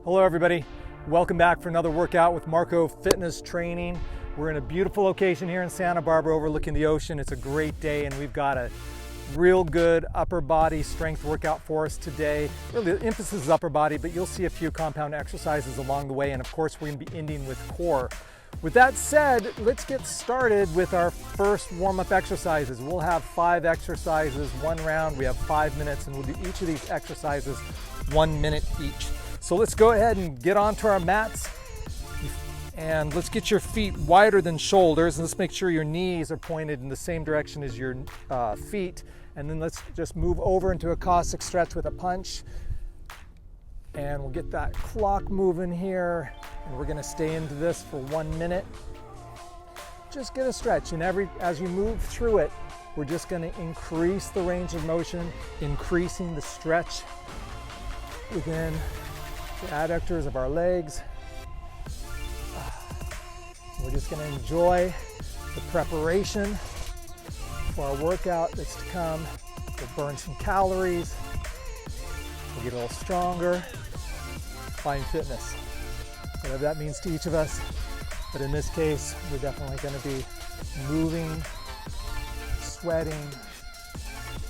Hello everybody, welcome back for another workout with Marco Fitness Training. We're in a beautiful location here in Santa Barbara overlooking the ocean. It's a great day and we've got a real good upper body strength workout for us today. Really the emphasis is upper body, but you'll see a few compound exercises along the way, and of course we're going to be ending with core. With that said, let's get started with our first warm-up exercises. We'll have 5 exercises, 1 round. We have 5 minutes and we'll do each of these exercises 1 minute each. So let's go ahead and get onto our mats, and let's get your feet wider than shoulders, and let's make sure your knees are pointed in the same direction as your feet. And then let's just move over into a Cossack stretch with a punch, and we'll get that clock moving here, and we're going to stay into this for 1 minute. Just get a stretch, and as you move through it, we're just going to increase the range of motion, increasing the stretch within the adductors of our legs. We're just going to enjoy the preparation for our workout that's to come. We'll burn some calories, we'll get a little stronger, find fitness, whatever that means to each of us. But in this case, we're definitely going to be moving, sweating,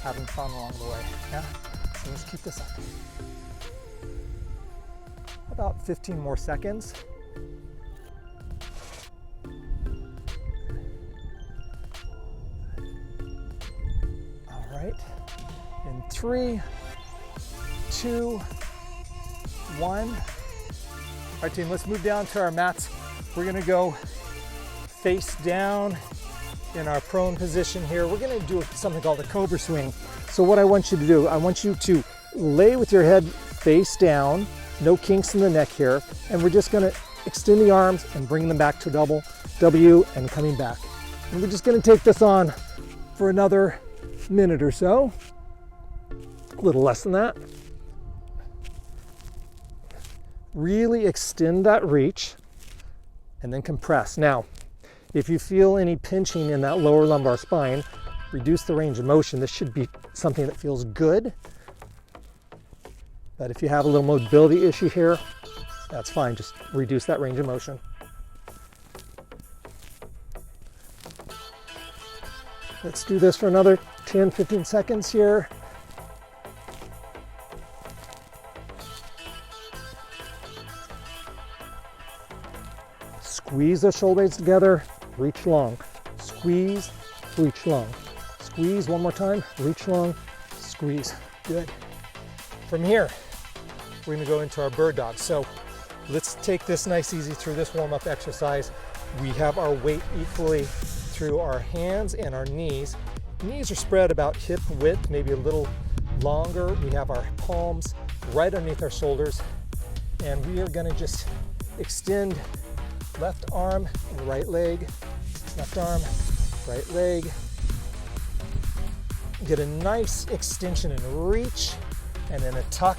having fun along the way. Yeah? So let's keep this up. About 15 more seconds. All right, in 3, 2, 1. All right, team, let's move down to our mats. We're gonna go face down in our prone position here. We're gonna do something called a cobra swing. So what I want you to do, I want you to lay with your head face down, no kinks in the neck here, and we're just gonna extend the arms and bring them back to double W and coming back. And we're just gonna take this on for another minute or so, a little less than that. Really extend that reach and then compress. Now, if you feel any pinching in that lower lumbar spine, reduce the range of motion. This should be something that feels good. But if you have a little mobility issue here, that's fine. Just reduce that range of motion. Let's do this for another 10, 15 seconds here. Squeeze those shoulder blades together, reach long. Squeeze, reach long. Squeeze one more time, reach long, squeeze. Good. From here, we're going to go into our bird dog. So let's take this nice easy through this warm-up exercise. We have our weight equally through our hands and our knees. Knees are spread about hip width, maybe a little longer. We have our palms right underneath our shoulders, and we are going to just extend left arm and right leg, left arm, right leg. Get a nice extension and reach, and then a tuck.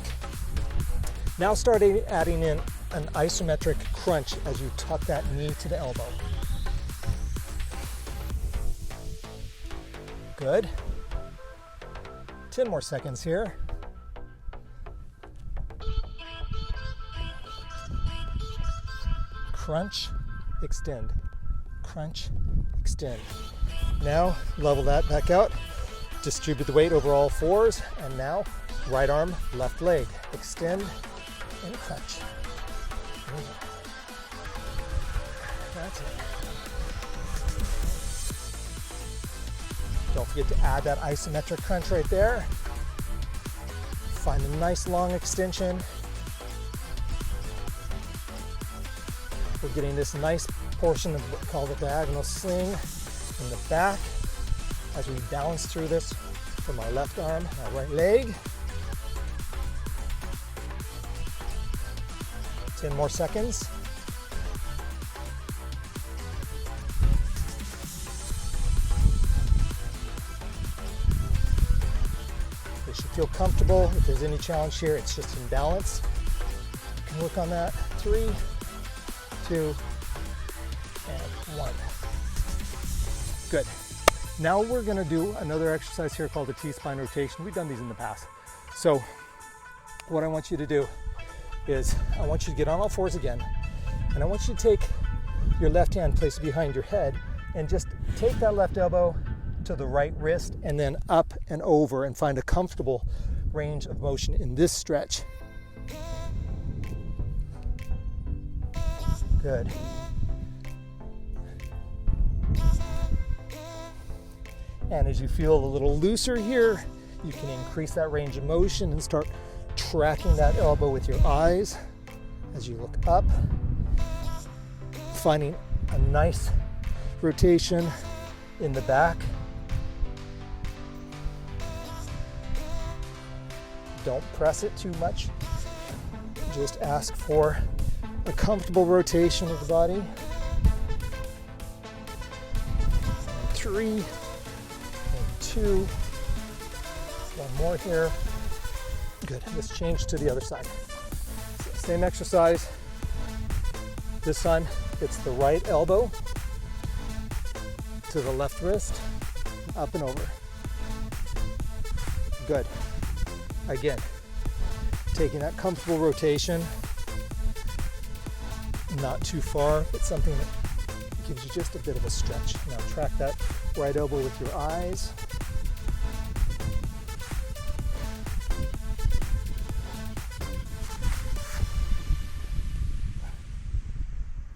Now start adding in an isometric crunch as you tuck that knee to the elbow. Good. 10 more seconds here. Crunch, extend. Crunch, extend. Now level that back out. Distribute the weight over all fours, and now right arm, left leg. Extend and crunch. That's it. Don't forget to add that isometric crunch right there. Find a nice long extension. We're getting this nice portion of what's called the diagonal sling in the back as we balance through this from our left arm and our right leg. 10 more seconds. They should feel comfortable. If there's any challenge here, it's just in balance. You can work on that. 3, 2, and 1. Good. Now we're going to do another exercise here called the T-spine rotation. We've done these in the past. So what I want you to do is I want you to get on all fours again, and I want you to take your left hand, place it behind your head, and just take that left elbow to the right wrist and then up and over, and find a comfortable range of motion in this stretch. Good. And as you feel a little looser here, you can increase that range of motion and start tracking that elbow with your eyes as you look up, finding a nice rotation in the back. Don't press it too much. Just ask for a comfortable rotation of the body. And 3, and 2, one more here. Good. Let's change to the other side. Same exercise. This time, it's the right elbow to the left wrist, up and over. Good. Again, taking that comfortable rotation, not too far, but something that gives you just a bit of a stretch. Now track that right elbow with your eyes.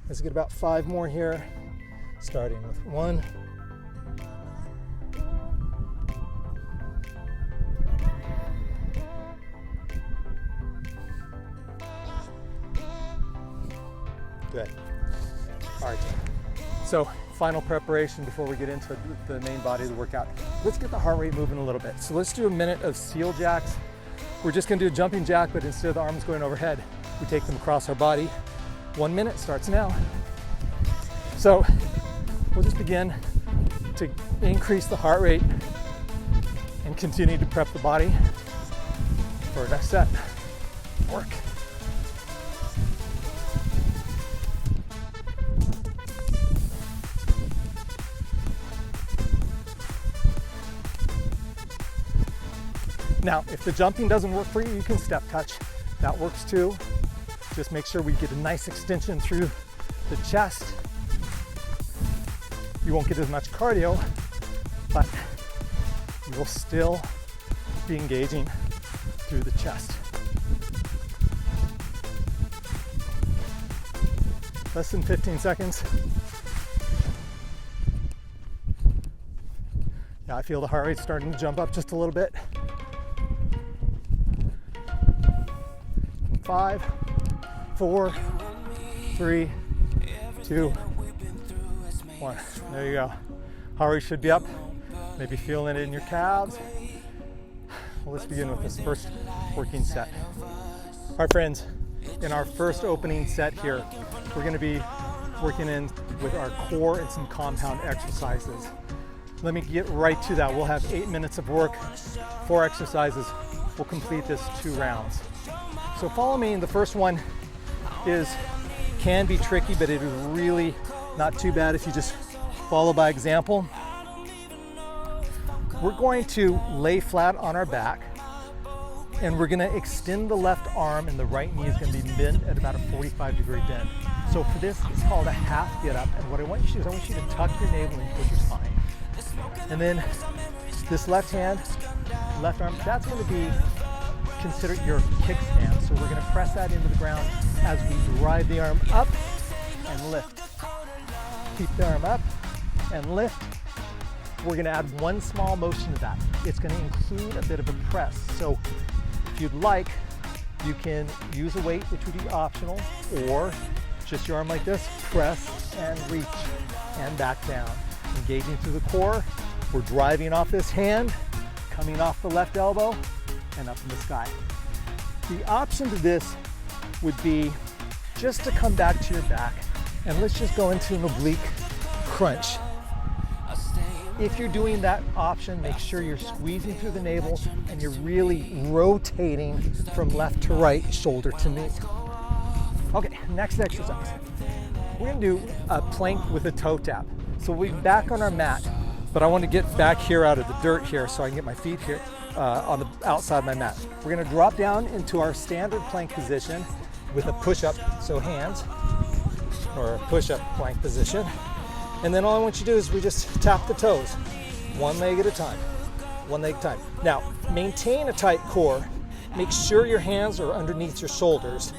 Let's get about 5 more here, starting with 1. Good. All right. So final preparation before we get into the main body of the workout. Let's get the heart rate moving a little bit. So let's do a minute of seal jacks. We're just going to do a jumping jack, but instead of the arms going overhead, we take them across our body. 1 minute starts now. So we'll just begin to increase the heart rate and continue to prep the body for our next set. Work. Now, if the jumping doesn't work for you, you can step touch. That works too. Just make sure we get a nice extension through the chest. You won't get as much cardio, but you will still be engaging through the chest. Less than 15 seconds. Yeah, I feel the heart rate starting to jump up just a little bit. 5, 4, 3, 2, 1. There you go. Heart rate should be up. Maybe feeling it in your calves. Well, let's begin with this first working set. All right, friends, in our first opening set here, we're going to be working in with our core and some compound exercises. Let me get right to that. We'll have 8 minutes of work, 4 exercises. We'll complete this 2 rounds. So follow me. The first one can be tricky, but it is really not too bad if you just follow by example. We're going to lay flat on our back, and we're going to extend the left arm, and the right knee is going to be bent at about a 45-degree bend. So for this, it's called a half get up. And what I want you to do is I want you to tuck your navel into your spine. And then this left hand, left arm, that's going to be considered your kickstand. So we're going to press that into the ground as we drive the arm up and lift. Keep the arm up and lift. We're going to add one small motion to that. It's going to include a bit of a press. So if you'd like, you can use a weight, which would be optional, or just your arm like this, press and reach and back down. Engaging through the core. We're driving off this hand, coming off the left elbow, and up in the sky. The option to this would be just to come back to your back, and let's just go into an oblique crunch. If you're doing that option, make sure you're squeezing through the navel and you're really rotating from left to right, shoulder to knee. Okay, next exercise. We're gonna do a plank with a toe tap. So we'll be back on our mat, but I want to get back here out of the dirt here so I can get my feet here on the outside of my mat. We're gonna drop down into our standard plank position, with a push-up, so hands, or a push-up plank position. And then all I want you to do is we just tap the toes, one leg at a time, one leg at a time. Now, maintain a tight core. Make sure your hands are underneath your shoulders,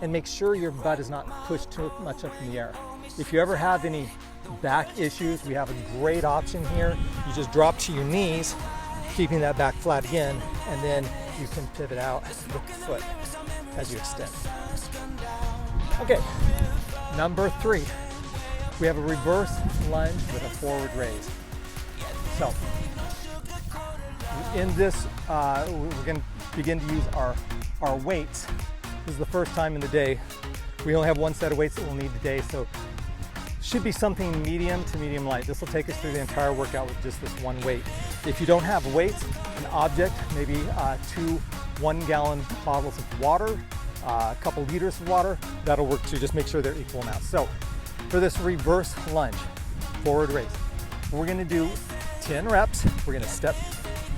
and make sure your butt is not pushed too much up in the air. If you ever have any back issues, we have a great option here. You just drop to your knees, keeping that back flat again, and then you can pivot out with the foot as you extend. Okay, number 3. We have a reverse lunge with a forward raise. So, in this, we're going to begin to use our weights. This is the first time in the day. We only have one set of weights that we'll need today, so should be something medium to medium light. This will take us through the entire workout with just this one weight. If you don't have weights, an object, maybe 2 1-gallon bottles of water, a couple liters of water, that'll work too. Just make sure they're equal amounts. So for this reverse lunge, forward raise, we're gonna do 10 reps. We're gonna step,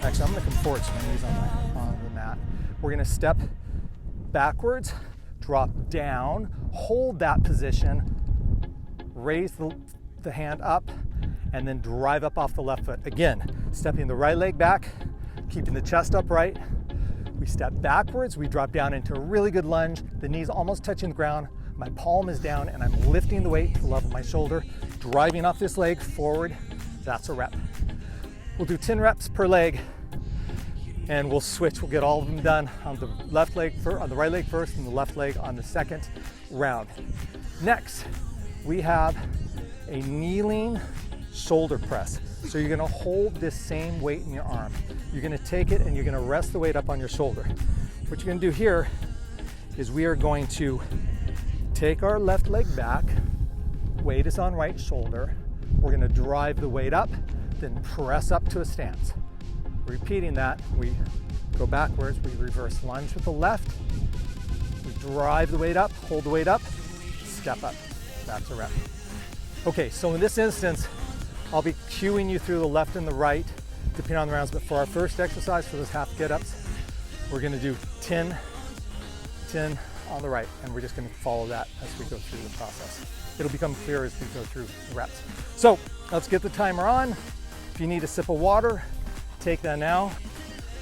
actually I'm gonna come forward so my knees on the mat. We're gonna step backwards, drop down, hold that position, raise the hand up, and then drive up off the left foot. Again, stepping the right leg back, keeping the chest upright. We step backwards, we drop down into a really good lunge, the knees almost touching the ground, my palm is down, and I'm lifting the weight to the level of my shoulder, driving off this leg forward. That's a rep. We'll do 10 reps per leg, and we'll switch. We'll get all of them done on the left leg on the right leg first, and the left leg on the second round. Next, we have a kneeling shoulder press. So you're gonna hold this same weight in your arm. You're gonna take it and you're gonna rest the weight up on your shoulder. What you're gonna do here is we are going to take our left leg back, weight is on right shoulder. We're gonna drive the weight up, then press up to a stance. Repeating that, we go backwards, we reverse lunge with the left, we drive the weight up, hold the weight up, step up. That's a rep. Okay, so in this instance, I'll be cueing you through the left and the right, depending on the rounds, but for our first exercise, for those half get-ups, we're gonna do 10 on the right, and we're just gonna follow that as we go through the process. It'll become clear as we go through the reps. So, let's get the timer on. If you need a sip of water, take that now.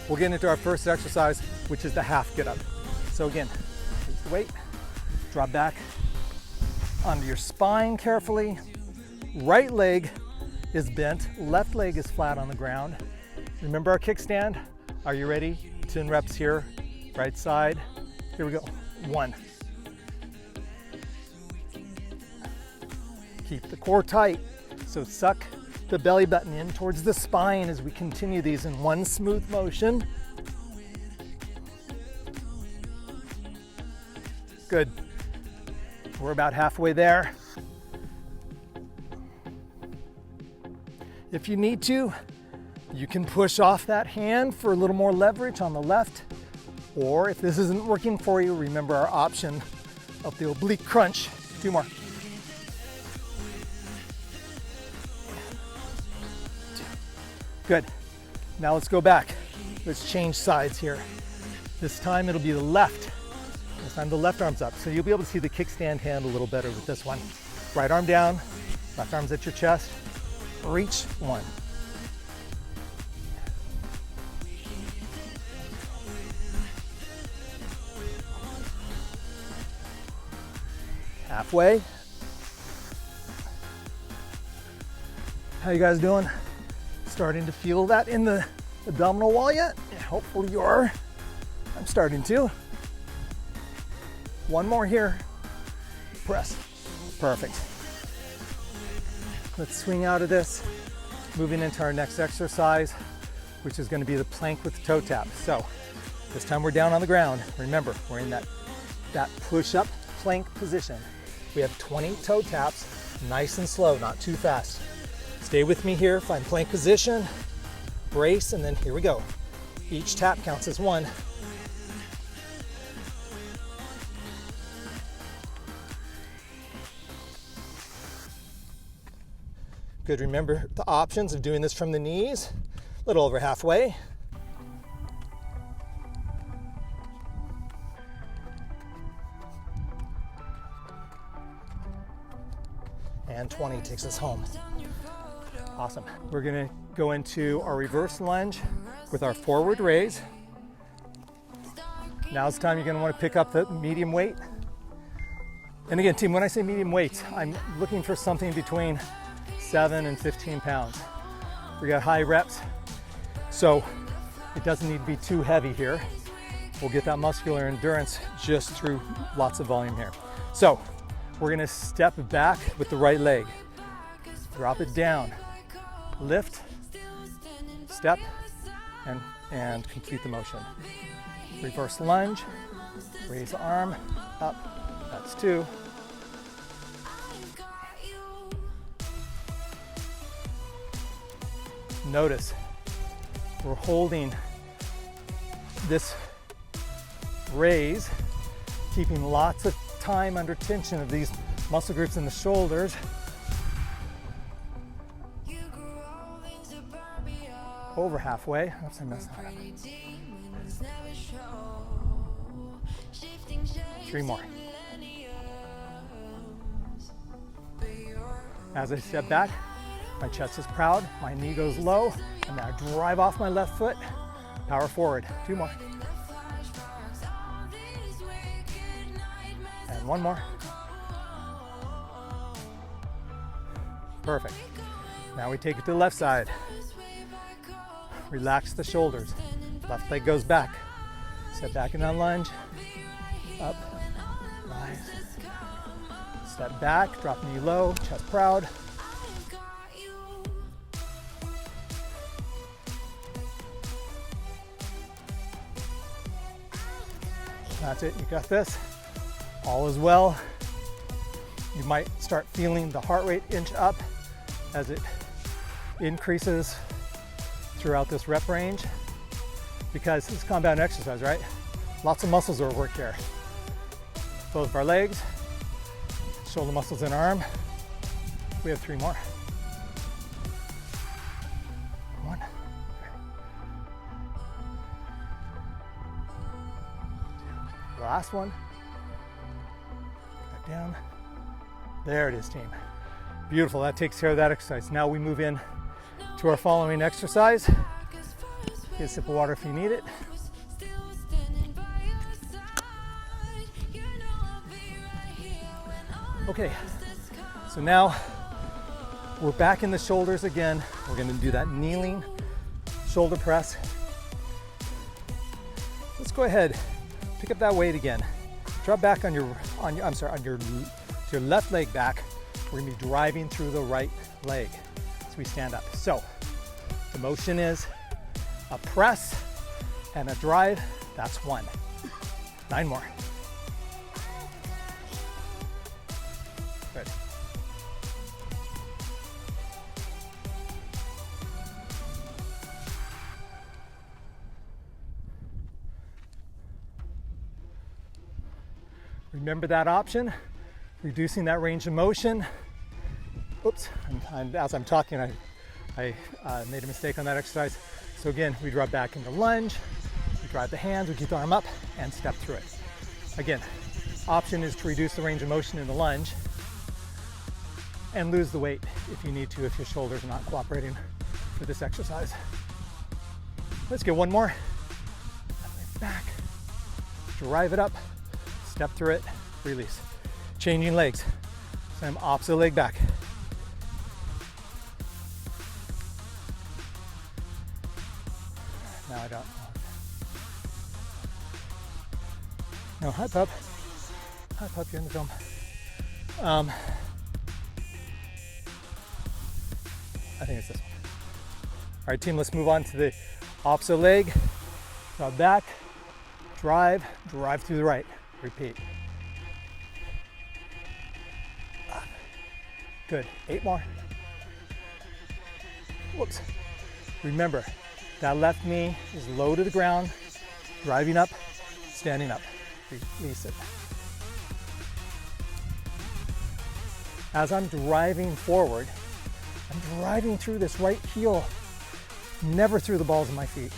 We'll get into our first exercise, which is the half get-up. So again, here's the weight, drop back onto your spine carefully. Right leg is bent, left leg is flat on the ground. Remember our kickstand? Are you ready? 10 reps here, right side. Here we go, 1. Keep the core tight, so suck the belly button in towards the spine as we continue these in one smooth motion. Good. We're about halfway there. If you need to, you can push off that hand for a little more leverage on the left, or if this isn't working for you, remember our option of the oblique crunch. 2 more. 2. Good. Now let's go back. Let's change sides here. This time it'll be the left. This time the left arm's up, so you'll be able to see the kickstand hand a little better with this one. Right arm down, left arm's at your chest. Reach, 1. Halfway. How you guys doing? Starting to feel that in the abdominal wall yet? Yeah, hopefully you are. I'm starting to. 1 more here. Press. Perfect. Let's swing out of this. Moving into our next exercise, which is going to be the plank with the toe tap. So this time we're down on the ground. Remember, we're in that push-up plank position. We have 20 toe taps, nice and slow, not too fast. Stay with me here, find plank position, brace, and then here we go. Each tap counts as 1. Good, remember the options of doing this from the knees, a little over halfway. and 20 takes us home. Awesome. We're gonna go into our reverse lunge with our forward raise. Now's the time you're gonna wanna pick up the medium weight. And again, team, when I say medium weight, I'm looking for something between 7 and 15 pounds. We got high reps, so it doesn't need to be too heavy here. We'll get that muscular endurance just through lots of volume here. So we're gonna step back with the right leg. Drop it down, lift, step, and complete the motion. Reverse lunge, raise the arm, up, that's 2. Notice we're holding this raise, keeping lots of time under tension of these muscle groups in the shoulders. Over halfway. Oops, I messed that up. 3 more. As I step back, my chest is proud, my knee goes low, and then I drive off my left foot, power forward. 2 more. And 1 more. Perfect. Now we take it to the left side. Relax the shoulders. Left leg goes back. Step back in that lunge. Up, rise. Step back, drop knee low, chest proud. That's it, you got this. All is well. You might start feeling the heart rate inch up as it increases throughout this rep range, because it's compound exercise, right? Lots of muscles are at work here. Both of our legs, shoulder muscles in our arm. We have 3 more. 1. Last one. Back down. There it is, team. Beautiful, that takes care of that exercise. Now we move in to our following exercise. Get a sip of water if you need it. Okay, so now we're back in the shoulders again. We're gonna do that kneeling shoulder press. Let's go ahead, pick up that weight again. Drop back on your left leg back. We're gonna be driving through the right leg as we stand up. So the motion is a press and a drive. That's 1. 9 more. Good. Remember that option, reducing that range of motion. Oops, as I'm talking, I made a mistake on that exercise. So again, we drop back into lunge, we drive the hands, we keep the arm up and step through it. Again, option is to reduce the range of motion in the lunge and lose the weight if you need to, if your shoulders are not cooperating for this exercise. Let's get 1 more. Back, drive it up, step through it, release. Changing legs. Same opposite leg back. Now I don't. No, hi pup. Hi pup, you're in the film. I think it's this one. All right, team, let's move on to the opposite leg. Drop back, drive through the right. Repeat. Good, 8 more. Whoops. Remember, that left knee is low to the ground, driving up, standing up. Release it. As I'm driving forward, I'm driving through this right heel, never through the balls of my feet.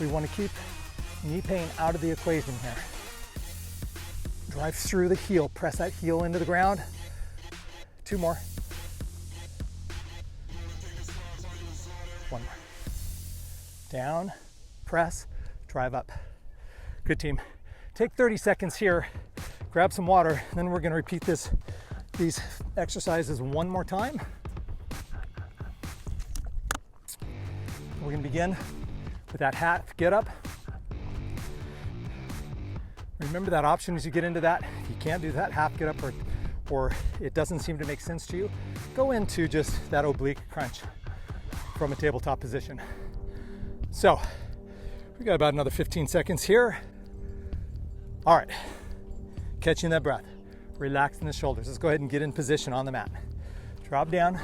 We want to keep knee pain out of the equation here. Drive through the heel, press that heel into the ground. 2 more. 1 more. Down, press, drive up. Good team. Take 30 seconds here, grab some water, then we're gonna repeat these exercises 1 more time. We're gonna begin with that half get up. Remember that option as you get into that. If you can't do that half get up or it doesn't seem to make sense to you, go into just that oblique crunch from a tabletop position. So we got about another 15 seconds here. All right, catching that breath, relaxing the shoulders. Let's go ahead and get in position on the mat. Drop down.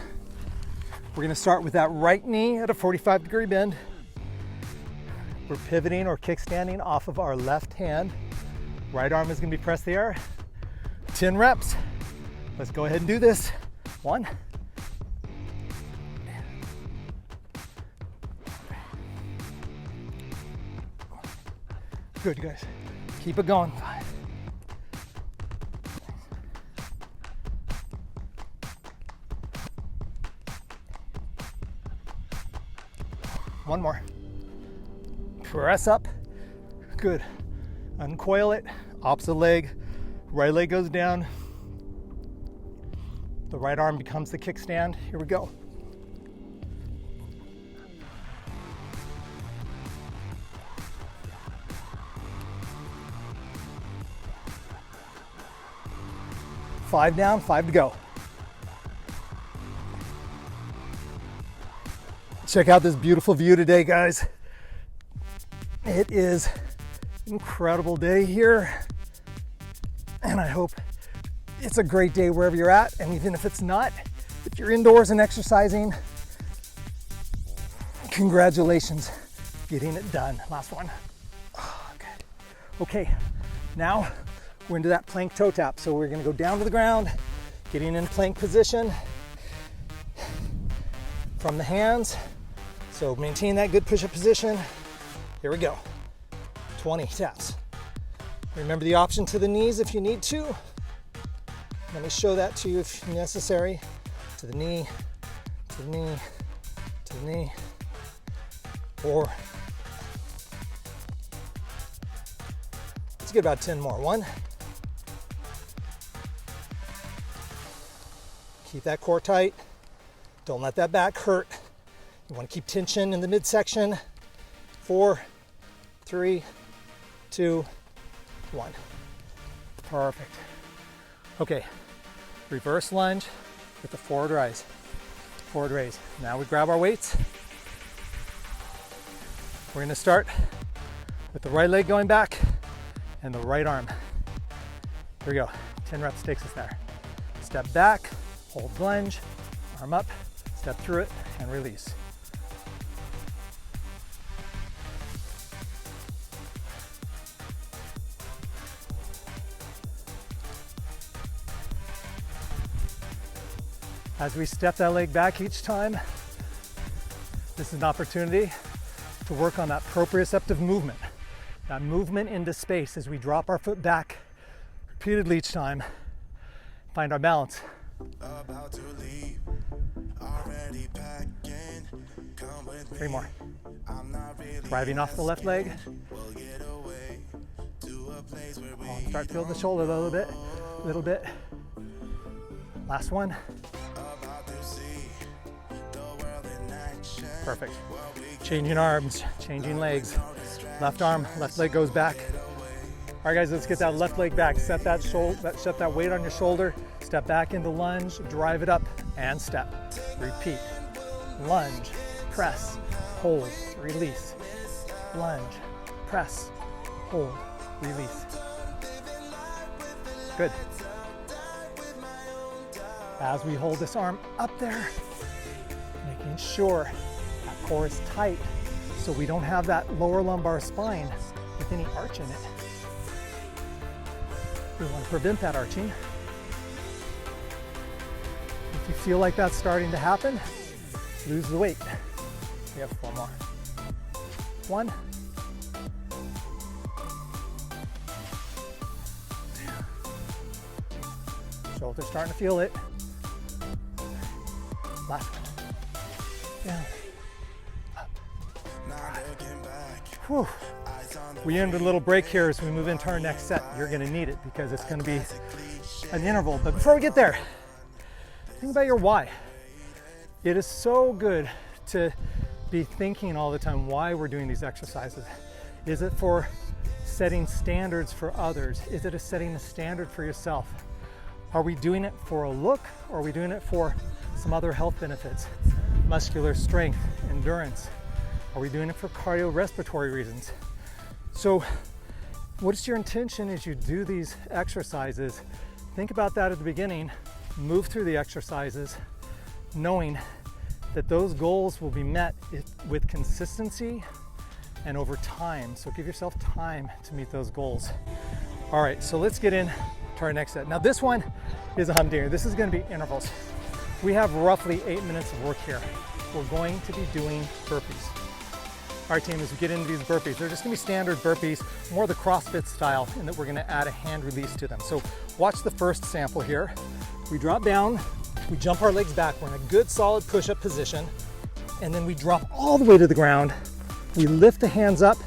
We're gonna start with that right knee at a 45-degree bend. We're pivoting or kickstanding off of our left hand. Right arm is gonna be pressed to the air. 10 reps. Let's go ahead and do this. 1. Good, guys. Keep it going. 5. 1 more. Press up. Good. Uncoil it. Opposite leg. Right leg goes down. The right arm becomes the kickstand. Here we go. Five down, 5 to go. Check out this beautiful view today, guys. It is an incredible day here, and I hope it's a great day wherever you're at. And even if it's not, if you're indoors and exercising, congratulations, getting it done. Last one. Okay, now we're into that plank toe tap. So we're gonna go down to the ground, getting in plank position from the hands. So maintain that good push-up position. Here we go. 20 taps. Remember the option to the knees if you need to. Let me show that to you if necessary. To the knee, to the knee, to the knee. Or let's get about 10 more. 1. Keep that core tight. Don't let that back hurt. You want to keep tension in the midsection. 4, 3, 2, 1. Perfect. Okay, reverse lunge with the forward rise. Forward raise. Now we grab our weights. We're going to start with the right leg going back and the right arm. Here we go. 10 reps takes us there. Step back, hold lunge, arm up, step through it, and release. As we step that leg back each time, this is an opportunity to work on that proprioceptive movement, that movement into space as we drop our foot back repeatedly each time, find our balance. About to leave, already packing, come with me. 3 more. Driving off the left leg. Start to feel the shoulder a little bit. Last one. Perfect. Changing arms, changing legs. Left arm, left leg goes back. All right, guys, let's get that left leg back. Set that weight on your shoulder. Step back into lunge, drive it up, and step. Repeat. Lunge, press, hold, release. Lunge, press, hold, release. Good. As we hold this arm up there, making sure that core is tight so we don't have that lower lumbar spine with any arch in it. We want to prevent that arching. If you feel like that's starting to happen, lose the weight. We have 4 more. 1. Shoulders starting to feel it. Last one. Down. Up. Whew. We end a little break here as we move into our next set. You're gonna need it because it's gonna be an interval. But before we get there, think about your why. It is so good to be thinking all the time why we're doing these exercises. Is it for setting standards for others? Is it setting a standard for yourself? Are we doing it for a look, or are we doing it for some other health benefits? Muscular strength, endurance. Are we doing it for cardiorespiratory reasons? So what is your intention as you do these exercises? Think about that at the beginning. Move through the exercises knowing that those goals will be met with consistency and over time. So give yourself time to meet those goals. All right, so let's get in to our next set. Now this one is a humdinger. This is gonna be intervals. We have roughly 8 minutes of work here. We're going to be doing burpees. All right, team, as we get into these burpees, they're just gonna be standard burpees, more the CrossFit style, in that we're gonna add a hand release to them. So watch the first sample here. We drop down, we jump our legs back. We're in a good solid push-up position, and then we drop all the way to the ground. We lift the hands up,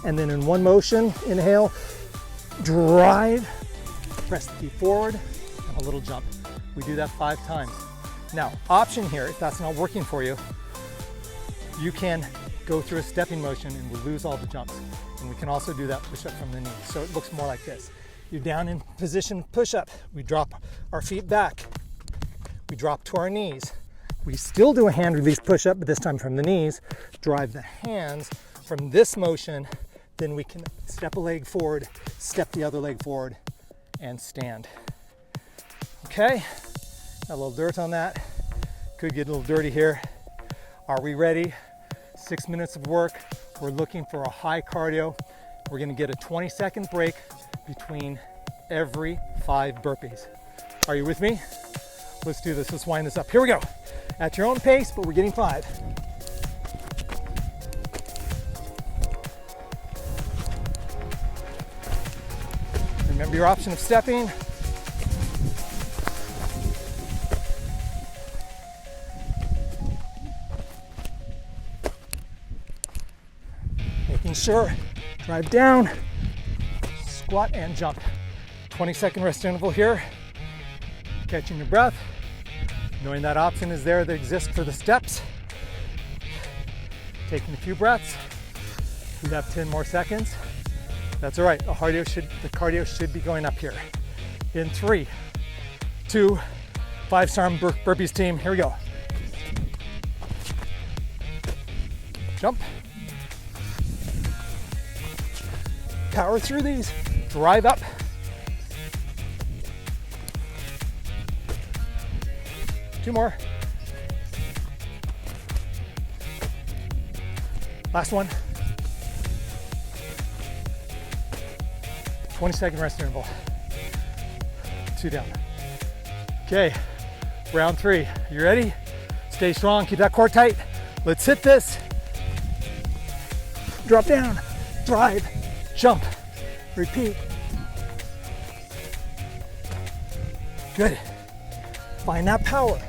and then in one motion, inhale, drive, press the feet forward, and a little jump. We do that 5 times. Now, option here, if that's not working for you, you can go through a stepping motion and we'll lose all the jumps. And we can also do that push-up from the knee. So it looks more like this. You're down in position push-up. We drop our feet back. We drop to our knees. We still do a hand release push-up, but this time from the knees. Drive the hands from this motion. Then we can step a leg forward, step the other leg forward, and stand. Okay, got a little dirt on that. Could get a little dirty here. Are we ready? 6 minutes of work. We're looking for a high cardio. We're gonna get a 20-second break between every 5 burpees. Are you with me? Let's do this, let's wind this up. Here we go. At your own pace, but we're getting 5. Remember your option of stepping. Making sure, drive down, squat and jump. 20-second rest interval here. Catching your breath, knowing that option is there that exists for the steps. Taking a few breaths. We have 10 more seconds. That's all right, the cardio should be going up here. In 3, 2, 5-star burpees team, here we go. Jump. Power through these, drive up. Two more. Last one. 20-second rest interval. 2 down. Okay, round 3. You ready? Stay strong, keep that core tight. Let's hit this. Drop down, drive, jump, repeat. Good. Find that power.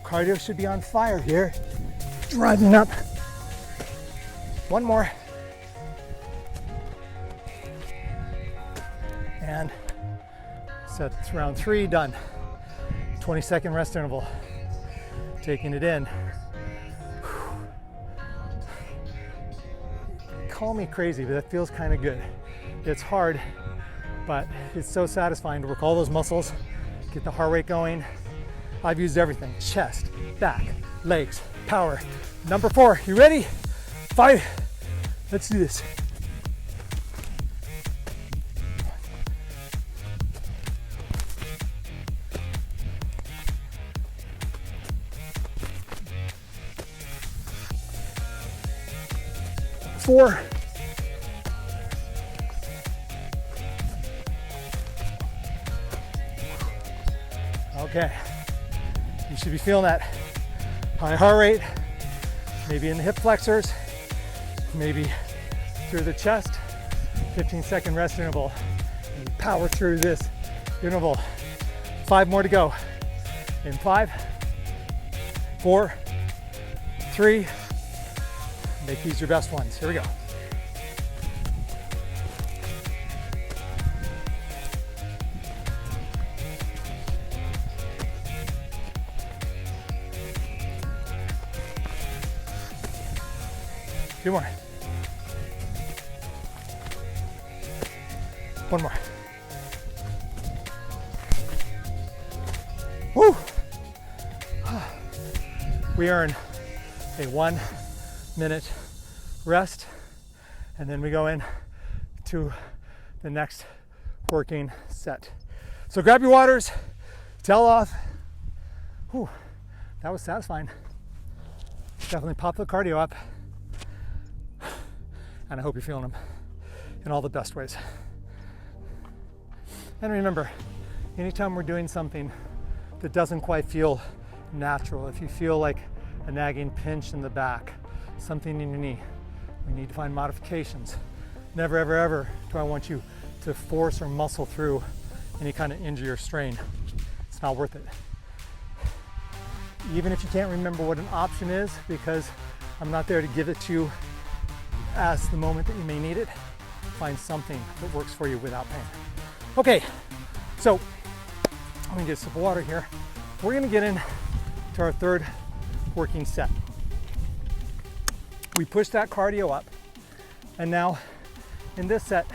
Cardio should be on fire here. Driving up. One more. And set round 3, done. 20-second rest interval. Taking it in. Call me crazy, but that feels kind of good. It's hard, but it's so satisfying to work all those muscles, get the heart rate going. I've used everything: chest, back, legs, power. Number 4, you ready? 5, let's do this. Four. Okay, you should be feeling that high heart rate, maybe in the hip flexors, maybe through the chest. 15-second rest interval, And power through this interval. 5 more to go. In 5, 4, 3, make these your best ones. Here we go. Two more. One more. Woo! We earn a 1 minute rest, and then we go in to the next working set. So grab your waters, towel off. Whew, that was satisfying. Definitely pop the cardio up. And I hope you're feeling them in all the best ways. And remember, anytime we're doing something that doesn't quite feel natural, if you feel like a nagging pinch in the back, something in your knee, we need to find modifications. Never, ever, ever do I want you to force or muscle through any kind of injury or strain. It's not worth it. Even if you can't remember what an option is, because I'm not there to give it to you as the moment that you may need it, find something that works for you without pain. Okay, so I'm gonna get a sip of water here. We're gonna get into our third working set. We push that cardio up, and now in this set,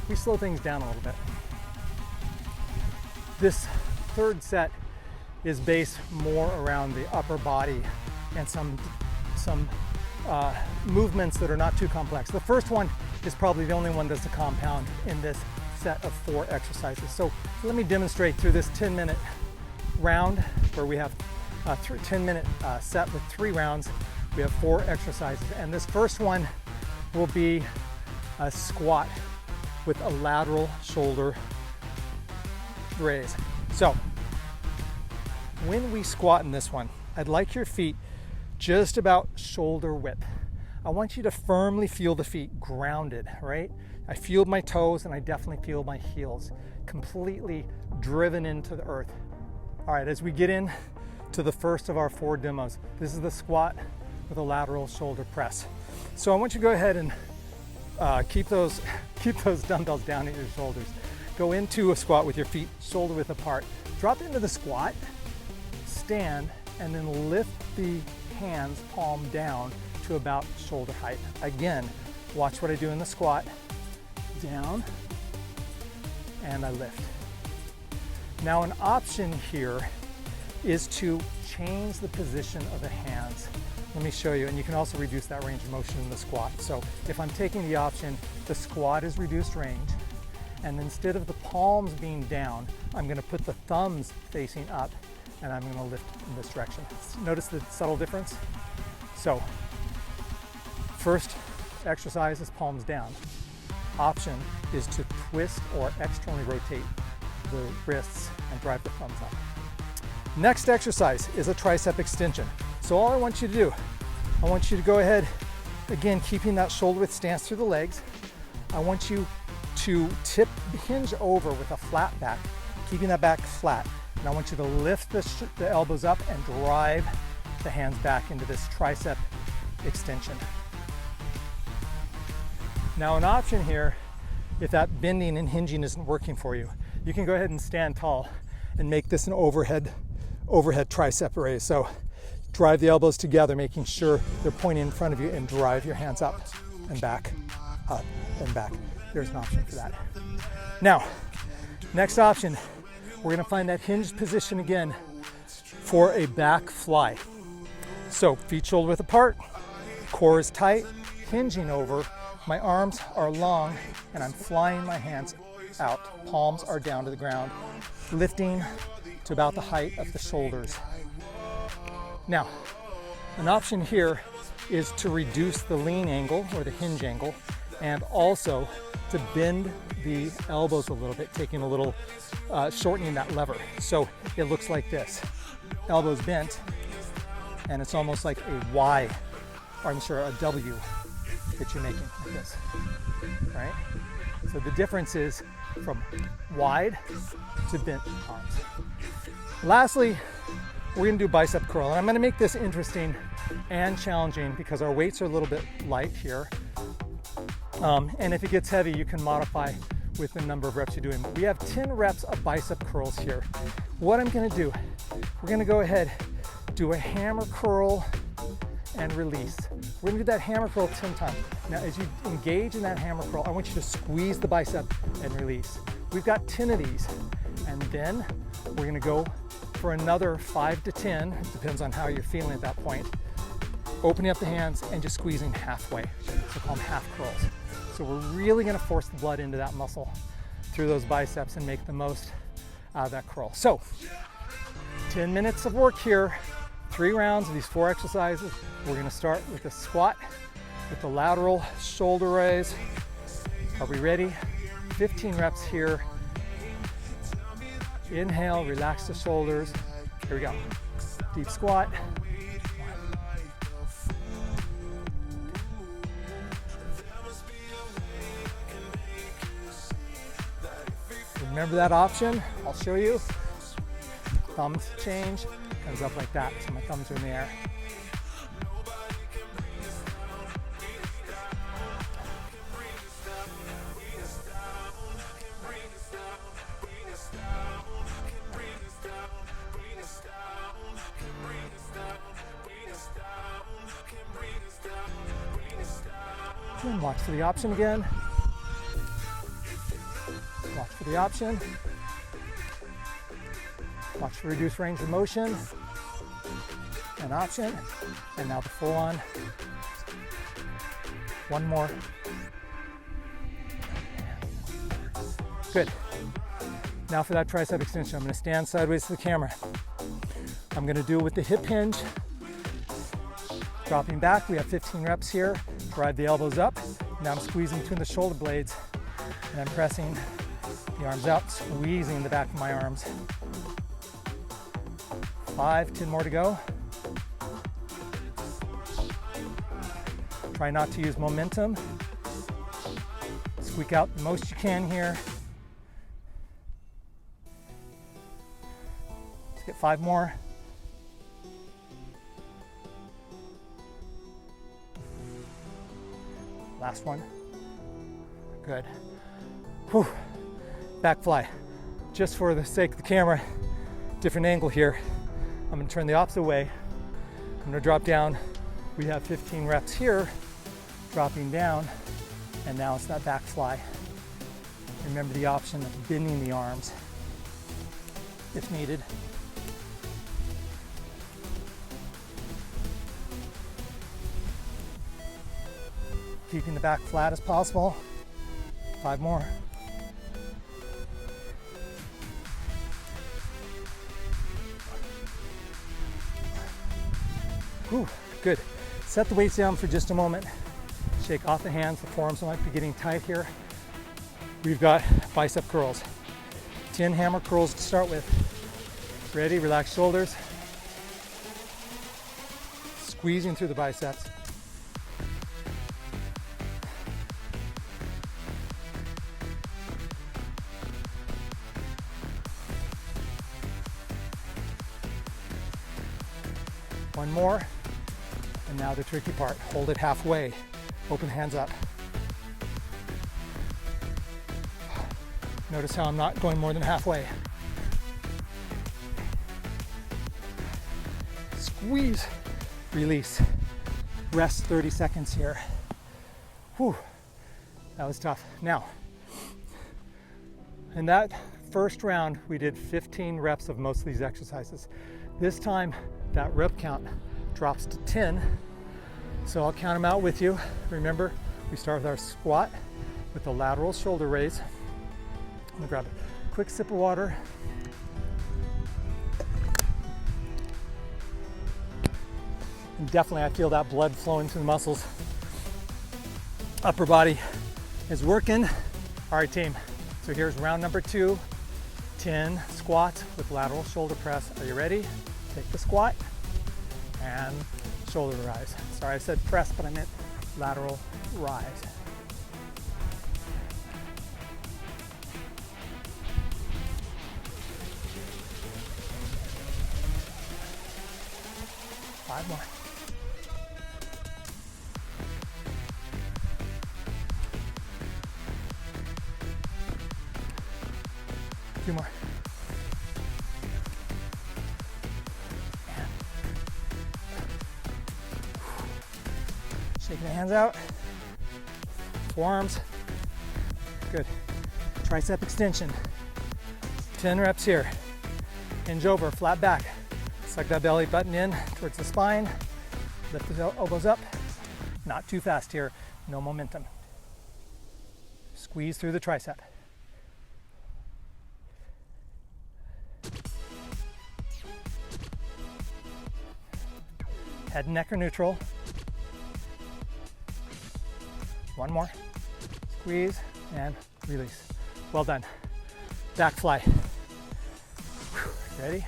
we slow things down a little bit. This third set is based more around the upper body and some movements that are not too complex. The first one is probably the only one that's a compound in this set of 4 exercises. So let me demonstrate through this 10-minute round where we have a 10-minute set with 3 rounds. We have 4 exercises, and this first one will be a squat with a lateral shoulder raise. So when we squat in this one, I'd like your feet just about shoulder width. I want you to firmly feel the feet grounded, right? I feel my toes and I definitely feel my heels completely driven into the earth. All right, as we get in to the first of our 4 demos, this is the squat with a lateral shoulder press. So I want you to go ahead and keep those dumbbells down at your shoulders. Go into a squat with your feet shoulder width apart. Drop into the squat, stand, and then lift the hands palm down to about shoulder height. Again, watch what I do in the squat. Down, and I lift. Now an option here is to change the position of the hands. Let me show you, and you can also reduce that range of motion in the squat. So if I'm taking the option, the squat is reduced range, and instead of the palms being down, I'm gonna put the thumbs facing up, and I'm gonna lift in this direction. Notice the subtle difference? So, first exercise is palms down. Option is to twist or externally rotate the wrists and drive the thumbs up. Next exercise is a tricep extension. So all I want you to do, I want you to go ahead, again, keeping that shoulder width stance through the legs. I want you to hinge over with a flat back, keeping that back flat. And I want you to lift the elbows up and drive the hands back into this tricep extension. Now an option here, if that bending and hinging isn't working for you, you can go ahead and stand tall and make this an overhead tricep raise. So drive the elbows together, making sure they're pointing in front of you, and drive your hands up and back, up and back. There's an option for that. Now, next option, we're gonna find that hinged position again for a back fly. So feet shoulder width apart, core is tight, hinging over, my arms are long, and I'm flying my hands out. Palms are down to the ground, lifting to about the height of the shoulders. Now, an option here is to reduce the lean angle or the hinge angle, and also to bend the elbows a little bit, taking a little, shortening that lever. So it looks like this, elbows bent, and it's almost like a Y, or I'm sure a W that you're making like this, right? So the difference is from wide to bent arms. Lastly, we're gonna do bicep curl. And I'm gonna make this interesting and challenging because our weights are a little bit light here. And if it gets heavy, you can modify with the number of reps you're doing. We have 10 reps of bicep curls here. What I'm gonna do, we're gonna go ahead, do a hammer curl and release. We're gonna do that hammer curl 10 times. Now, as you engage in that hammer curl, I want you to squeeze the bicep and release. We've got 10 of these. And then we're gonna go for another 5 to 10, it depends on how you're feeling at that point. Opening up the hands and just squeezing halfway. So call them half curls. So we're really gonna force the blood into that muscle through those biceps and make the most out of that curl. So 10 minutes of work here, 3 rounds of these 4 exercises. We're gonna start with a squat with the lateral shoulder raise. Are we ready? 15 reps here. Inhale, relax the shoulders. Here we go. Deep squat. Remember that option? I'll show you. Thumbs change, comes up like that. So my thumbs are in the air. And watch for the option again. Watch for the option. Watch for reduced range of motion. An option. And now the full on. One more. Good. Now for that tricep extension, I'm going to stand sideways to the camera. I'm going to do it with the hip hinge. Dropping back, we have 15 reps here. Drive the elbows up. Now I'm squeezing between the shoulder blades and I'm pressing the arms out, squeezing the back of my arms. 5, 10 more to go. Try not to use momentum. Squeak out the most you can here. Let's get 5 more. Last one. Good. Whew. Back fly. Just for the sake of the camera, different angle here. I'm going to turn the opposite way. I'm going to drop down. We have 15 reps here, dropping down, and now it's that back fly. Remember the option of bending the arms if needed. Keeping the back flat as possible. 5 more. Whew, good. Set the weights down for just a moment. Shake off the hands, the forearms might be getting tight here. We've got bicep curls. 10 hammer curls to start with. Ready, relax shoulders. Squeezing through the biceps. One more, and now the tricky part. Hold it halfway. Open hands up. Notice how I'm not going more than halfway. Squeeze, release. Rest 30 seconds here. Whew, that was tough. Now, in that first round, we did 15 reps of most of these exercises. This time, that rep count drops to 10. So I'll count them out with you. Remember, we start with our squat with the lateral shoulder raise. I'm gonna grab a quick sip of water. And definitely I feel that blood flowing through the muscles. Upper body is working. All right, team. So here's round number 2, 10 squats with lateral shoulder press. Are you ready? Take the squat and shoulder rise. Sorry, I said press, but I meant lateral rise. 5 more. Two more. Shaking the hands out. Forearms. Good. Tricep extension. 10 reps here. Hinge over, flat back. Suck that belly button in towards the spine. Lift the elbows up. Not too fast here. No momentum. Squeeze through the tricep. Head and neck are neutral. One more. Squeeze and release. Well done. Back fly. Ready?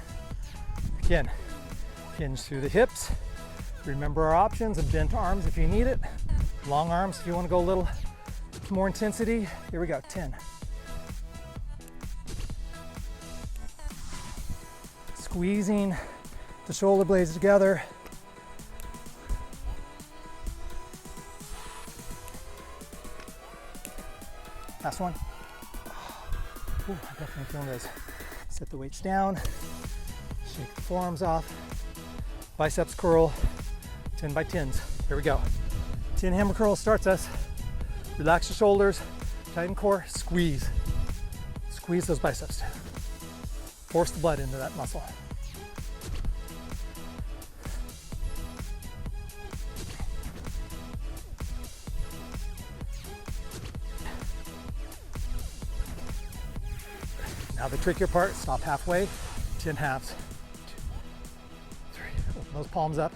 Again, hinge through the hips. Remember our options of bent arms if you need it. Long arms if you want to go a little more intensity. Here we go, 10. Squeezing the shoulder blades together. Last one. Ooh, I'm definitely feeling those. Set the weights down. Shake the forearms off. Biceps curl. 10 by 10s. Here we go. 10 hammer curl starts us. Relax the shoulders. Tighten core. Squeeze. Squeeze those biceps. Force the blood into that muscle. Now the trickier part, stop halfway, 10 halves. 2, 3, open those palms up.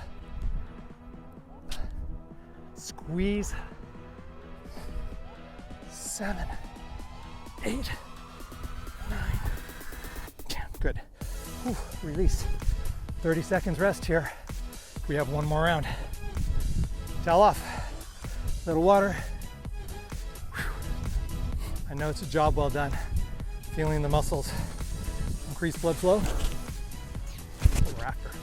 Squeeze. 7, 8, 9, 10. Good. Whew, release. 30 seconds rest here. We have one more round. Towel off. Little water. Whew. I know it's a job well done. Feeling the muscles increase blood flow. Racker.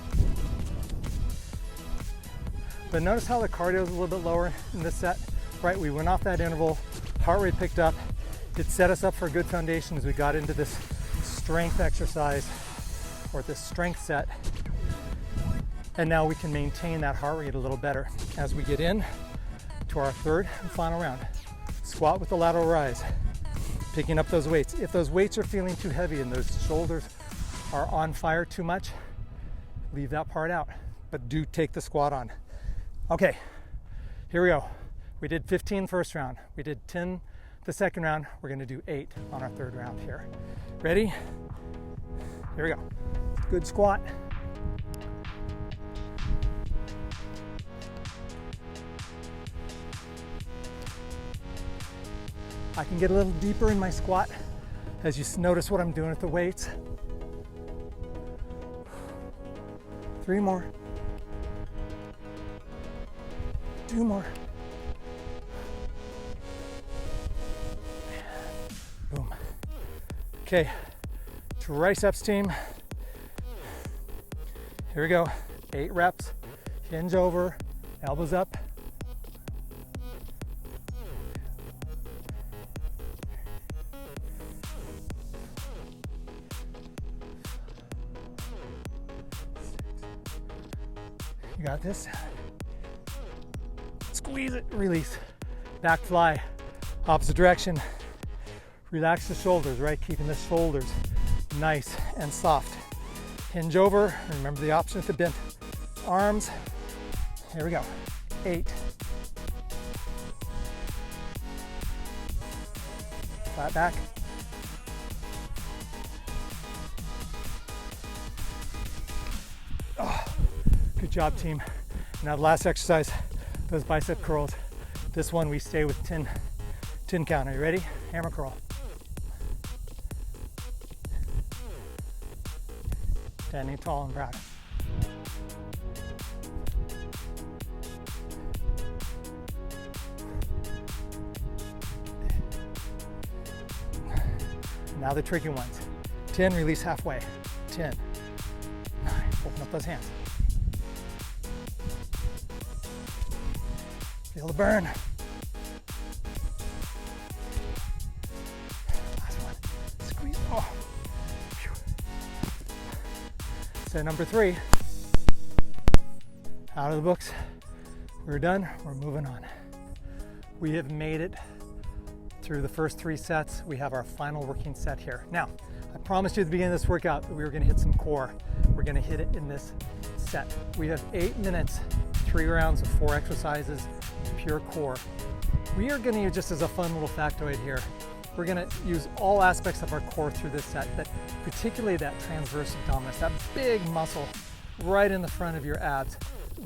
But notice how the cardio is a little bit lower in this set, right? We went off that interval, heart rate picked up. It set us up for a good foundation as we got into this strength exercise or this strength set. And now we can maintain that heart rate a little better as we get in to our third and final round. Squat with the lateral rise. Picking up those weights. If those weights are feeling too heavy and those shoulders are on fire too much, leave that part out, but do take the squat on. Okay, here we go. We did 15 first round. We did 10 the second round. We're gonna do 8 on our third round here. Ready? Here we go. Good squat. I can get a little deeper in my squat as you notice what I'm doing with the weights. 3 more. 2 more. Boom. Okay, triceps team. Here we go. 8 reps. Hinge over, elbows up. You got this. Squeeze it, release. Back fly, opposite direction. Relax the shoulders, right? Keeping the shoulders nice and soft. Hinge over, remember the option to bend arms. Here we go, 8. Flat back. Oh. Good job, team. Now the last exercise, those bicep curls. This one we stay with 10 count. Are you ready? Hammer curl. Standing tall and proud. Now the tricky ones. 10, release halfway. 10, 9, open up those hands. Feel the burn. Last one. Squeeze. Oh. Phew. Set number 3. Out of the books. We're done. We're moving on. We have made it through the first 3 sets. We have our final working set here. Now, I promised you at the beginning of this workout that we were going to hit some core. We're going to hit it in this set. We have 8 minutes, 3 rounds of 4 exercises, pure core. We are going to use, just as a fun little factoid here, we're going to use all aspects of our core through this set, but particularly that transverse abdominis, that big muscle right in the front of your abs.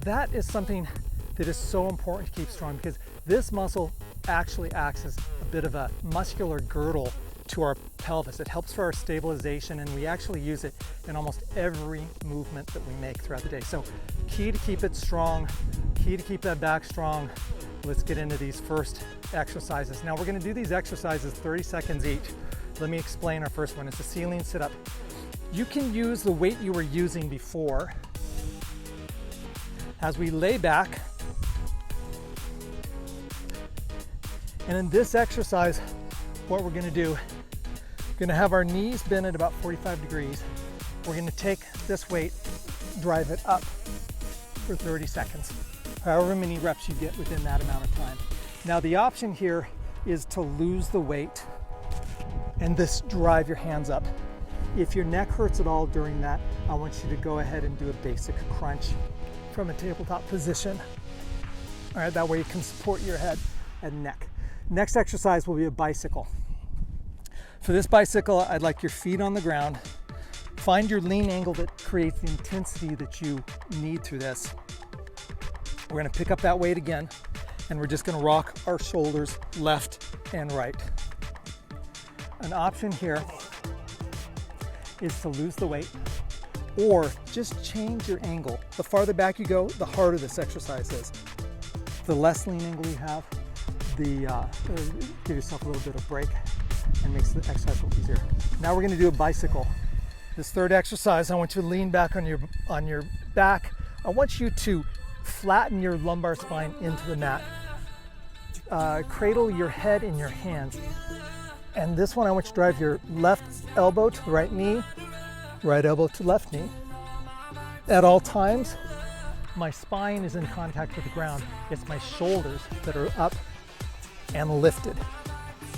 That is something that is so important to keep strong, because this muscle actually acts as a bit of a muscular girdle to our pelvis. It helps for our stabilization, and we actually use it in almost every movement that we make throughout the day. So key to keep it strong, key to keep that back strong. Let's get into these first exercises. Now we're going to do these exercises 30 seconds each. Let me explain our first one. It's a ceiling sit-up. You can use the weight you were using before. As we lay back, and in this exercise, what we're going to do, we're going to have our knees bent at about 45 degrees. We're going to take this weight, drive it up for 30 seconds, however many reps you get within that amount of time. Now the option here is to lose the weight and just drive your hands up. If your neck hurts at all during that, I want you to go ahead and do a basic crunch from a tabletop position. All right, that way you can support your head and neck. Next exercise will be a bicycle. For this bicycle, I'd like your feet on the ground. Find your lean angle that creates the intensity that you need through this. We're going to pick up that weight again, and we're just going to rock our shoulders left and right. An option here is to lose the weight or just change your angle. The farther back you go, the harder this exercise is. The less lean angle you have, give yourself a little bit of break and makes the exercise a little easier. Now we're going to do a bicycle. This third exercise, I want you to lean back on your back. I want you to flatten your lumbar spine into the mat. Cradle your head in your hands. And this one, I want you to drive your left elbow to the right knee, right elbow to left knee. At all times, my spine is in contact with the ground. It's my shoulders that are up and lifted.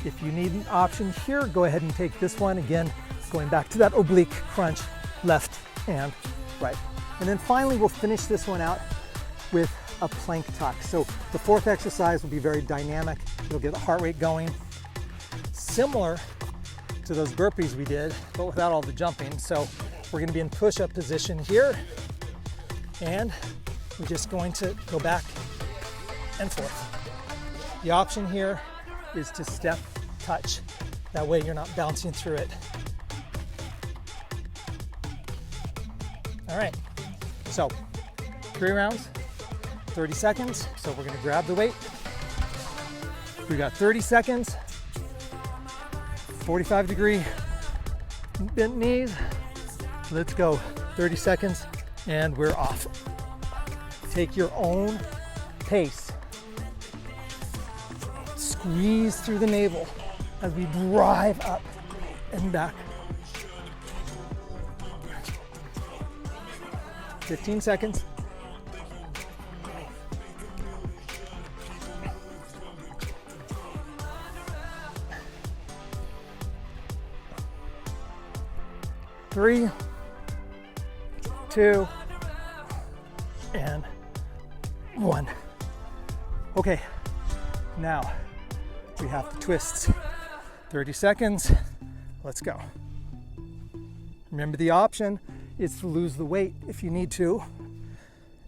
If you need an option here, go ahead and take this one. Again, going back to that oblique crunch, left and right. And then finally, we'll finish this one out with a plank tuck. So the fourth exercise will be very dynamic. It'll get the heart rate going. Similar to those burpees we did, but without all the jumping. So we're going to be in push-up position here, and we're just going to go back and forth. The option here is to step touch. That way you're not bouncing through it. All right, so 3 rounds, 30 seconds. So we're gonna grab the weight. We got 30 seconds, 45-degree bent knees. Let's go, 30 seconds, and we're off. Take your own pace. Squeeze through the navel as we drive up and back. 15 seconds. Three, 2, and 1. Okay, now we have the twists. 30 seconds, let's go. Remember, the option is to lose the weight if you need to,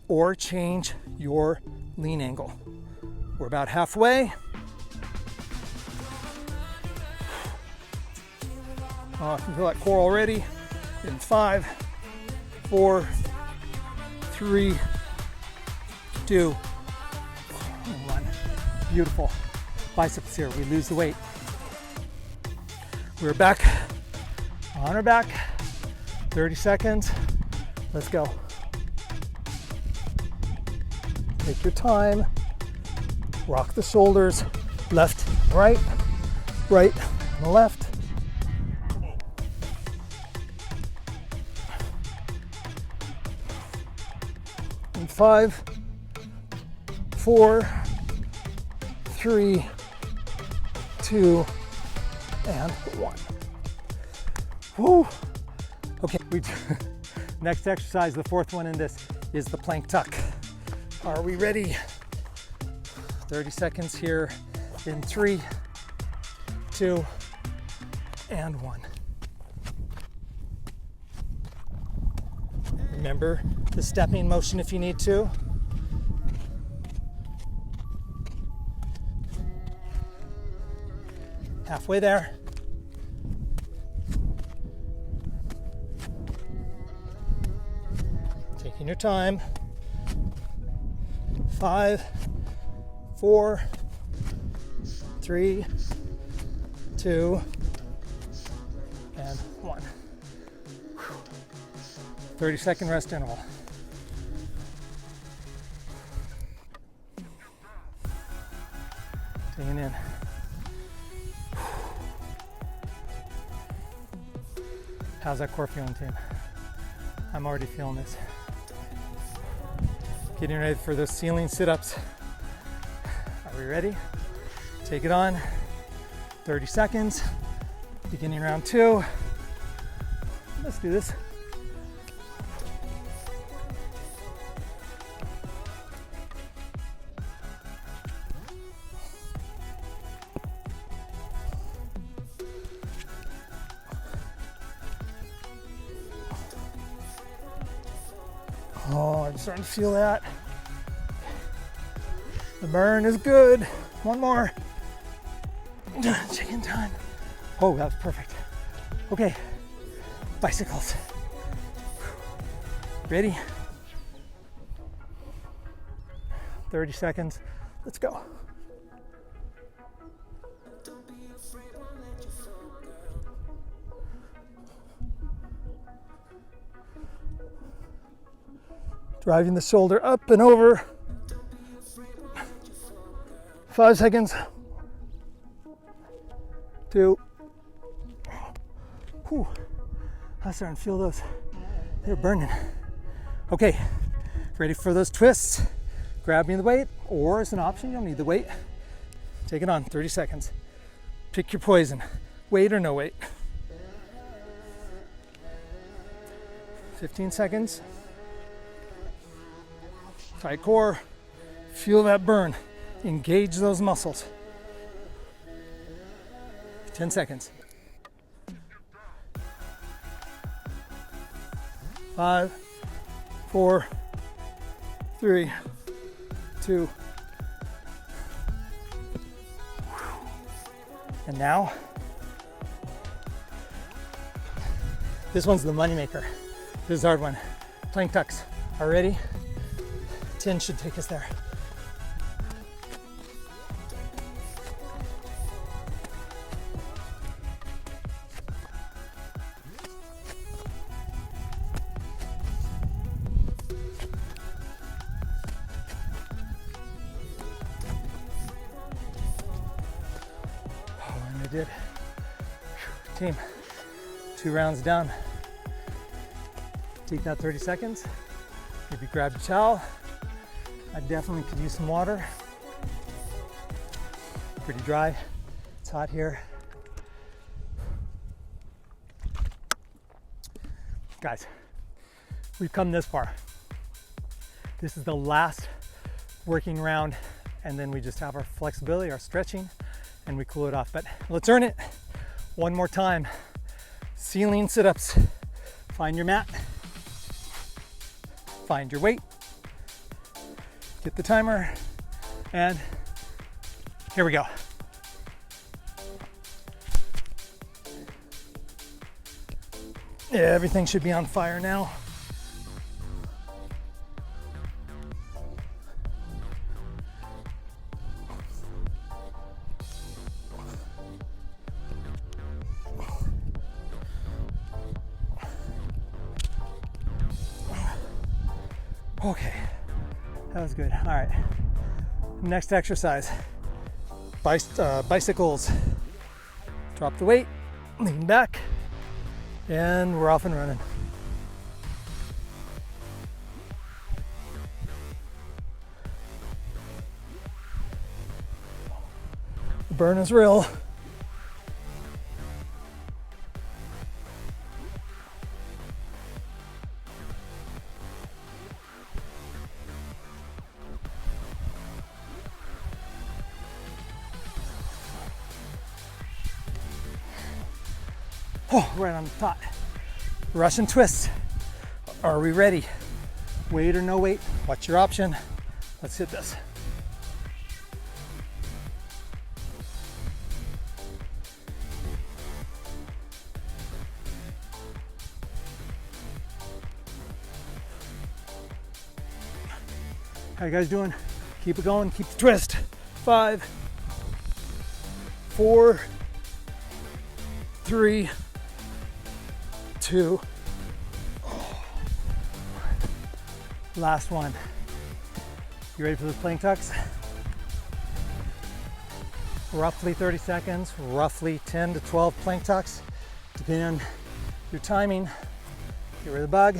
or change your lean angle. We're about halfway. Oh, I can feel that core already. In 5, 4, 3, 2, 1. Beautiful. Biceps here, we lose the weight. We're back on our back. 30 seconds. Let's go. Take your time. Rock the shoulders, left, right, right, and left. In 5, 4, 3, 2, and 1. Woo! Okay, next exercise, the fourth one in this, is the plank tuck. Are we ready? 30 seconds here in 3, 2, and 1. Remember the stepping motion if you need to. Halfway there. Taking your time. 5, 4, 3, 2, and 1. 30-second rest interval. Taking in. How's that core feeling, team? I'm already feeling this. Getting ready for those ceiling sit-ups. Are we ready? Take it on. 30 seconds. Beginning round 2. Let's do this. Oh, I'm starting to feel that. The burn is good. One more. Chicken time. Oh, that was perfect. Okay, bicycles. Ready? 30 seconds. Let's go. Driving the shoulder up and over. 5 seconds. 2. Whew. I'm starting to feel those. They're burning. Okay, ready for those twists? Grabbing the weight, or as an option, you don't need the weight. Take it on, 30 seconds. Pick your poison, weight or no weight. 15 seconds. Tight core, feel that burn. Engage those muscles. 10 seconds. 5, 4, 3, 2. And now, this one's the moneymaker. This is a hard one. Plank tucks. Are ready? 10 should take us there. Oh, and I did. Team, 2 rounds done. Take that 30 seconds. Maybe grab a towel. I definitely could use some water. Pretty dry. It's hot here. Guys, we've come this far. This is the last working round, and then we just have our flexibility, our stretching, and we cool it off. But let's earn it. One more time. Ceiling sit-ups. Find your mat. Find your weight. Get the timer, and here we go. Yeah, everything should be on fire now. Okay. That was good. All right. Next exercise, bicycles. Drop the weight, lean back, and we're off and running. The burn is real. Oh, right on the top. Russian twist. Are we ready? Weight or no weight? What's your option? Let's hit this. How you guys doing? Keep it going, keep the twist. 5, 4, 3, 2. Last one. You ready for those plank tucks? Roughly 30 seconds, roughly 10 to 12 plank tucks, depending on your timing. Get rid of the bug.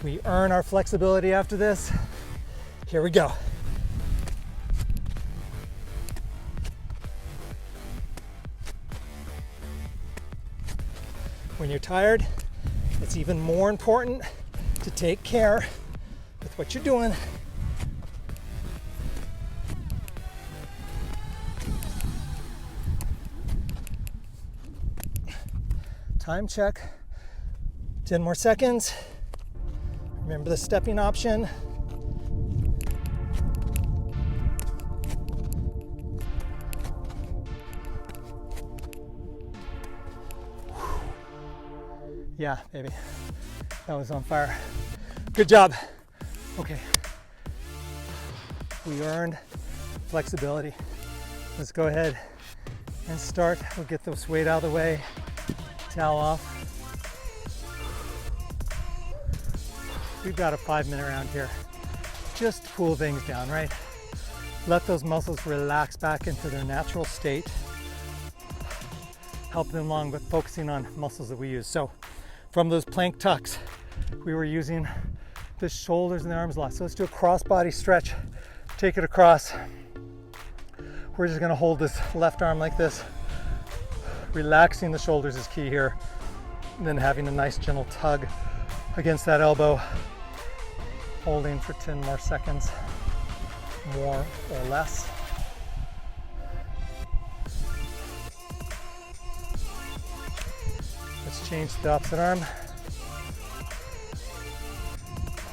We earn our flexibility after this. Here we go. When you're tired, it's even more important to take care with what you're doing. Time check, 10 more seconds. Remember the stepping option. Yeah, baby, that was on fire. Good job. Okay, we earned flexibility. Let's go ahead and start. We'll get this weight out of the way, towel off. We've got a 5-minute round here. Just cool things down, right? Let those muscles relax back into their natural state. Help them along with focusing on muscles that we use. So from those plank tucks, we were using the shoulders and the arms a lot. So let's do a cross-body stretch. Take it across. We're just gonna hold this left arm like this. Relaxing the shoulders is key here. And then having a nice gentle tug against that elbow. Holding for 10 more seconds, more or less. Let's change to the opposite arm.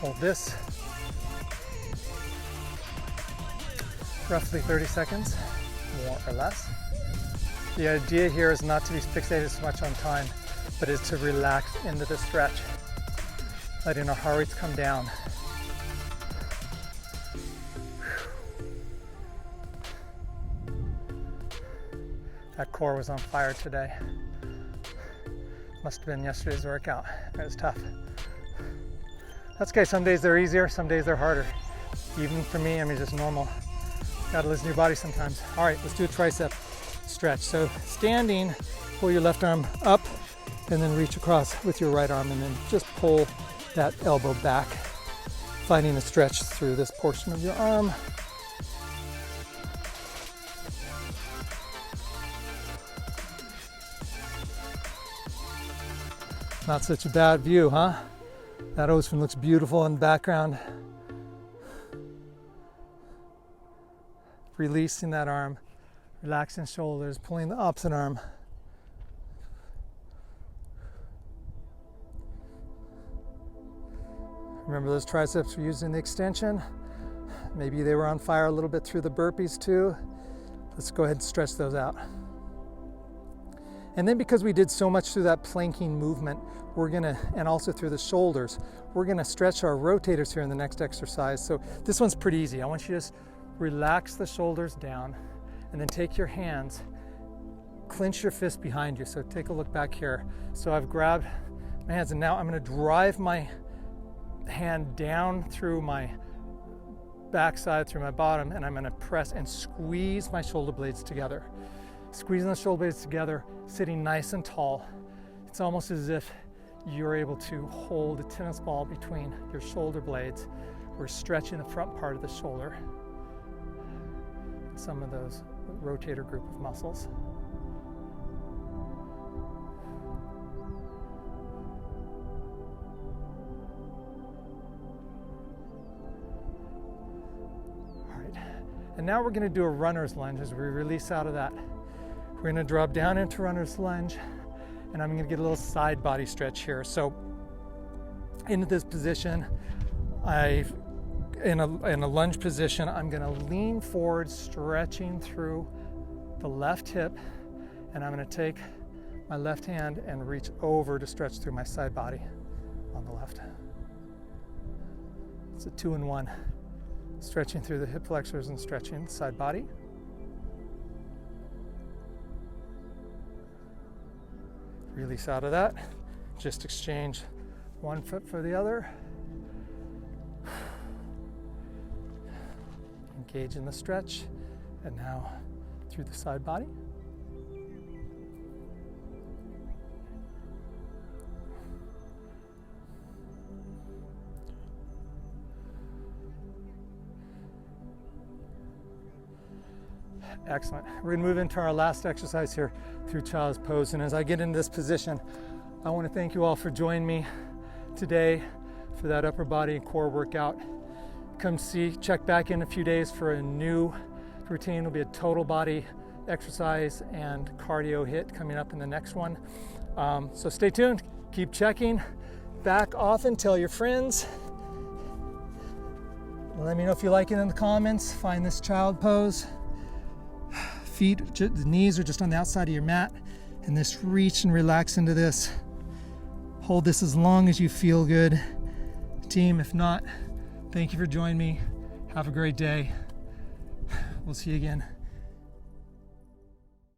Hold this. Roughly 30 seconds, more or less. The idea here is not to be fixated so much on time, but is to relax into the stretch, letting our heart rates come down. That core was on fire today. Must have been yesterday's workout. It was tough. That's okay, some days they're easier, some days they're harder. Even for me, I mean, just normal. Gotta listen to your body sometimes. All right, let's do a tricep stretch. So standing, pull your left arm up and then reach across with your right arm and then just pull that elbow back, finding a stretch through this portion of your arm. Not such a bad view, huh? That ocean looks beautiful in the background. Releasing that arm, relaxing shoulders, pulling the opposite arm. Remember those triceps were using the extension? Maybe they were on fire a little bit through the burpees too. Let's go ahead and stretch those out. And then because we did so much through that planking movement, we're gonna, and also through the shoulders, we're gonna stretch our rotators here in the next exercise. So this one's pretty easy. I want you to just relax the shoulders down and then take your hands, clench your fist behind you. So take a look back here. So I've grabbed my hands and now I'm gonna drive my hand down through my backside through my bottom, and I'm gonna press and squeeze my shoulder blades together. Squeezing the shoulder blades together, sitting nice and tall. It's almost as if you're able to hold a tennis ball between your shoulder blades. We're stretching the front part of the shoulder, some of those rotator group of muscles. All right, and now we're going to do a runner's lunge as we release out of that. We're going to drop down into runner's lunge, and I'm going to get a little side body stretch here. So into this position, in a lunge position, I'm going to lean forward, stretching through the left hip, and I'm going to take my left hand and reach over to stretch through my side body on the left. It's a 2-in-1, stretching through the hip flexors and stretching the side body. Release out of that. Just exchange one foot for the other. Engage in the stretch, and now through the side body. Excellent. We're going to move into our last exercise here through child's pose. And as I get into this position, I want to thank you all for joining me today for that upper body and core workout. Come check back in a few days for a new routine. It'll be a total body exercise and cardio hit coming up in the next one. So stay tuned, keep checking back often, tell your friends. Let me know if you like it in the comments. Find this child pose. Feet, the knees are just on the outside of your mat, and this reach and relax into this. Hold this as long as you feel good. Team, if not, thank you for joining me. Have a great day. We'll see you again.